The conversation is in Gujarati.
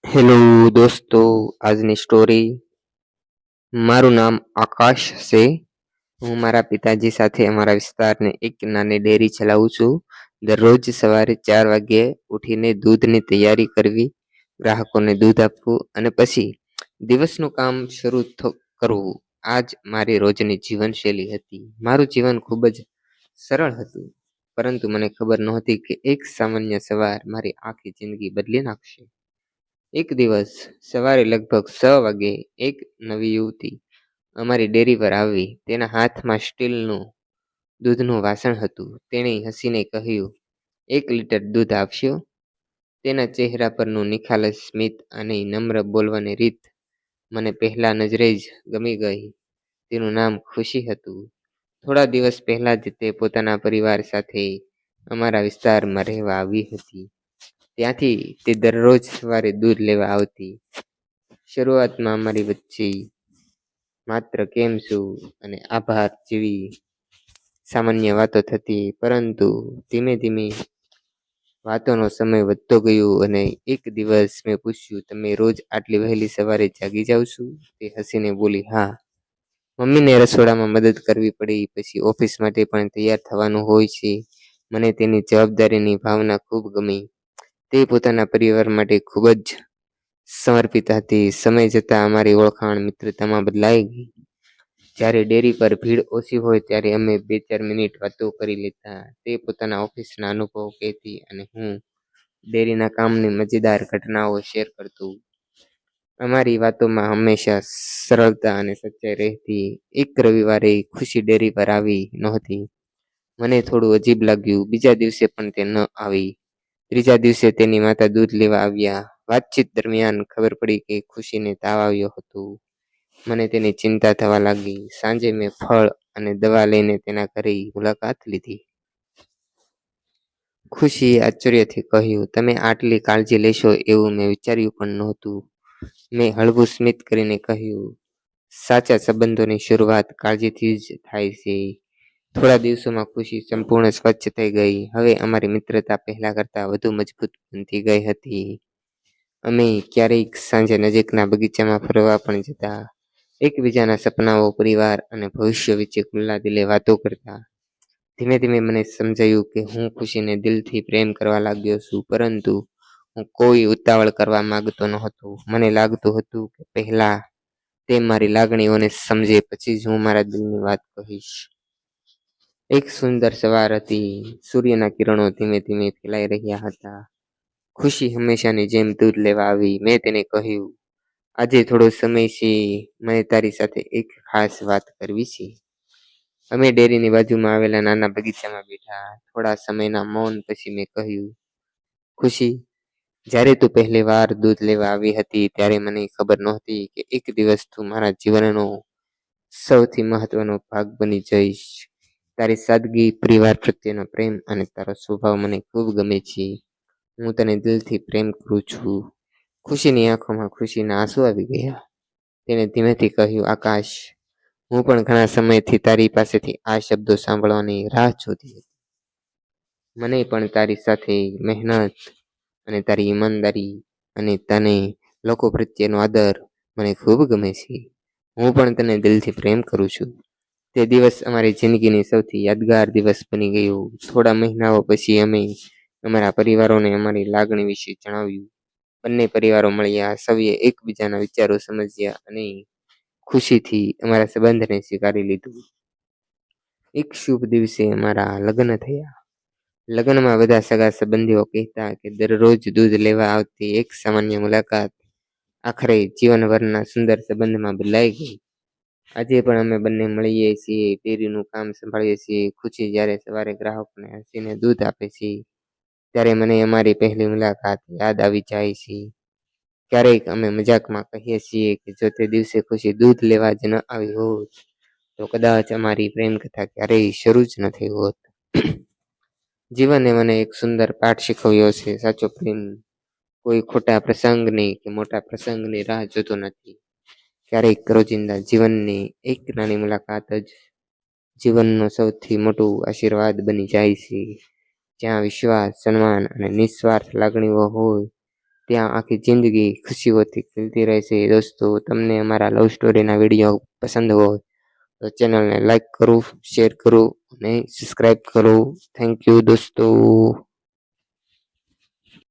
હેલો દોસ્તો, આજની સ્ટોરી. મારું નામ આકાશ છે. હું મારા પિતાજી સાથે અમારા વિસ્તારની એક નાની ડેરી ચલાવું છું. દરરોજ સવારે 4 વાગ્યે ઉઠીને દૂધની તૈયારી કરવી, ગ્રાહકોને દૂધ આપવું અને પછી દિવસનું કામ શરૂ કરવું. આ જ મારી રોજની જીવનશૈલી હતી. મારું જીવન ખૂબ જ સરળ હતું, પરંતુ મને ખબર નહોતી કે એક સામાન્ય સવાર મારી આખી જિંદગી બદલી નાખશે. એક દિવસ સવારે લગભગ 6 વાગ્યે એક નવી યુવતી અમારી ડેરી પર આવી. તેના હાથમાં સ્ટીલનું દૂધનું વાસણ હતું. તેણે હસીને કહ્યું, "1 લીટર દૂધ આપશો?" તેના ચહેરા પરનું નિખાલસ સ્મિત અને નમ્ર બોલવાની રીત મને પહેલા નજરે જ ગમી ગઈ. તેનું નામ ખુશી હતું. થોડા દિવસ પહેલા જ તે પોતાના પરિવાર સાથે અમારા વિસ્તારમાં રહેવા આવી હતી. ત્યાંથી તે દરરોજ સવારે દૂધ લેવા આવતી. શરૂઆતમાં અમારી વચ્ચે માત્ર "કેમ છો?" અને "આભાર" જેવી સામાન્ય વાતો થતી, પરંતુ ધીમે ધીમે વાતોનો સમય વધતો ગયો અને એક દિવસ મેં પૂછ્યું, "તમે રોજ આટલી વહેલી સવારે જાગી જાવ છો?" તે હસીને બોલી, "હા, મમ્મીને રસોડામાં મદદ કરવી પડે, પછી ઓફિસ માટે પણ તૈયાર થવાનું હોય છે." મને તેની જવાબદારીની ભાવના ખૂબ ગમી. તે પોતાના પરિવાર માટે ખૂબ જ સમર્પિત હતી. સમય જતાં અમારી ઓળખાણ મિત્રતામાં બદલાઈ ગઈ. જ્યારે ડેરી પર ભીડ ઓછી હોય ત્યારે અમે 2-4 મિનિટ વાતો કરી લેતા. તે પોતાના ઓફિસના અનુભવો કહેતી અને હું ડેરીના કામની મજેદાર ઘટનાઓ શેર કરતો. અમારી વાતોમાં હંમેશા સરળતા અને સચ્ચાઈ રહેતી. એક રવિવારે ખુશી ડેરી પર આવી નહોતી. મને થોડું અજીબ લાગ્યું. બીજા દિવસે પણ તે ન આવી. ત્રીજા દિવસે તેની માતા દૂધ લેવા આવ્યા. વાતચીત દરમિયાન ખબર પડી કે ખુશીને તાવ આવ્યો હતો. મને તેની ચિંતા થવા લાગી. સાંજે મેં ફળ અને દવા લઈને તેના ઘરે મુલાકાત લીધી. ખુશીએ આશ્ચર્યથી કહ્યું, "તમે આટલી કાળજી લેશો એવું મેં વિચાર્યું પણ નહોતું." મેં હળવું સ્મિત કરીને કહ્યું, "સાચા સંબંધોની શરૂઆત કાળજીથી જ થાય છે." થોડા દિવસોમાં ખુશી સંપૂર્ણ સ્વચ્છ થઈ ગઈ. હવે અમારી મિત્રતા પહેલા કરતાં વધુ મજબૂત બનતી ગઈ હતી. અમે ક્યારેક સાંજે નજીકના બગીચામાં ફરવા પણ જતા. એકબીજાના સપનાઓ, પરિવાર અને ભવિષ્ય વિશે ખુલ્લા દિલે વાતો કરતા. ધીમે ધીમે મને સમજાયું કે હું ખુશીને દિલથી પ્રેમ કરવા લાગ્યો છું, પરંતુ હું કોઈ ઉતાવળ કરવા માંગતો નહોતો. મને લાગતું હતું કે પહેલા તે મારી લાગણીઓને સમજે, પછી જ હું મારા દિલની વાત કહીશ. એક સુંદર સવાર હતી. સૂર્યના કિરણો ધીમે ધીમે ફેલાઈ રહ્યા હતા. ખુશી હંમેશાની જેમ દૂધ લેવા આવી. મેં તેને કહ્યું, "આજે થોડો સમય છે, મને તારી સાથે એક ખાસ વાત કરવી છે." અમે ડેરીની બાજુમાં આવેલા નાના બગીચામાં બેઠા. થોડા સમયના મૌન પછી મેં કહ્યું, "ખુશી, જ્યારે તું પહેલી વાર દૂધ લેવા આવી હતી ત્યારે મને ખબર નહોતી કે એક દિવસ તું મારા જીવનનો સૌથી મહત્વનો ભાગ બની જઈશ. તારી સાદગી, પરિવાર પ્રત્યેનો પ્રેમ અને તારો સ્વભાવ મને ખૂબ ગમે છે. હું તને દિલથી પ્રેમ કરું છું." ખુશીની આંખોમાં ખુશીના આંસુ આવી ગયા. તેણે ધીમેથી કહ્યું, "આકાશ, હું પણ ઘણા સમયથી તારી પાસેથી આ શબ્દો સાંભળવાની રાહ જોતી હતી. મને પણ તારી સાથે મહેનત અને તારી ઈમાનદારી અને તને લોકો પ્રત્યેનો આદર મને ખૂબ ગમે છે. હું પણ તને દિલથી પ્રેમ કરું છું." તે દિવસ અમારી જિંદગીની સૌથી યાદગાર દિવસ બની ગયો. થોડા મહિનાઓ પછી અમે અમારા પરિવારોને અમારી લાગણી વિશે જણાવ્યું. બંને પરિવારો મળ્યા. સૌએ એકબીજાના વિચારો સમજ્યા અને ખુશીથી અમારા સંબંધને સ્વીકારી લીધું. એક શુભ દિવસે અમારા લગ્ન થયા. લગ્નમાં બધા સગા સંબંધીઓ કહેતા કે દરરોજ દૂધ લેવા આવતી એક સામાન્ય મુલાકાત આખરે જીવનભરના સુંદર સંબંધમાં બદલાઈ ગઈ. આજે પણ અમે બંને મળીએ છીએ, ડેરીનું કામ સંભાળીએ છીએ. ખુશી જ્યારે સવારે ગ્રાહકોને હસીને દૂધ આપે છે, ત્યારે મને અમારી પહેલી મુલાકાત યાદ આવી જાય છે. ક્યારેક અમે મજાકમાં કહીએ છીએ કે જો તે દિવસે ખુશી દૂધ લેવા જ ન આવી હોત, તો કદાચ અમારી પ્રેમ કથા ક્યારેય શરૂ જ ન થઈ હોત. જીવને મને એક સુંદર પાઠ શીખવ્યો છે. સાચો પ્રેમ કોઈ ખોટા પ્રસંગની કે મોટા પ્રસંગની રાહ જોતો નથી. ક્યારેક રોજિંદા જીવનની એક નાની મુલાકાત જ જીવનનો સૌથી મોટું આશીર્વાદ બની જાય છે. જ્યાં વિશ્વાસ, સન્માન અને નિસ્વાર્થ લાગણીઓ હોય, ત્યાં આખી જિંદગી ખુશીઓથી ખીલતી રહેશે. દોસ્તો, તમને અમારા લવ સ્ટોરીના વિડીયો પસંદ હોય તો ચેનલને લાઈક કરો, શેર કરો અને સબસ્ક્રાઈબ કરો. થેન્ક યુ દોસ્તો.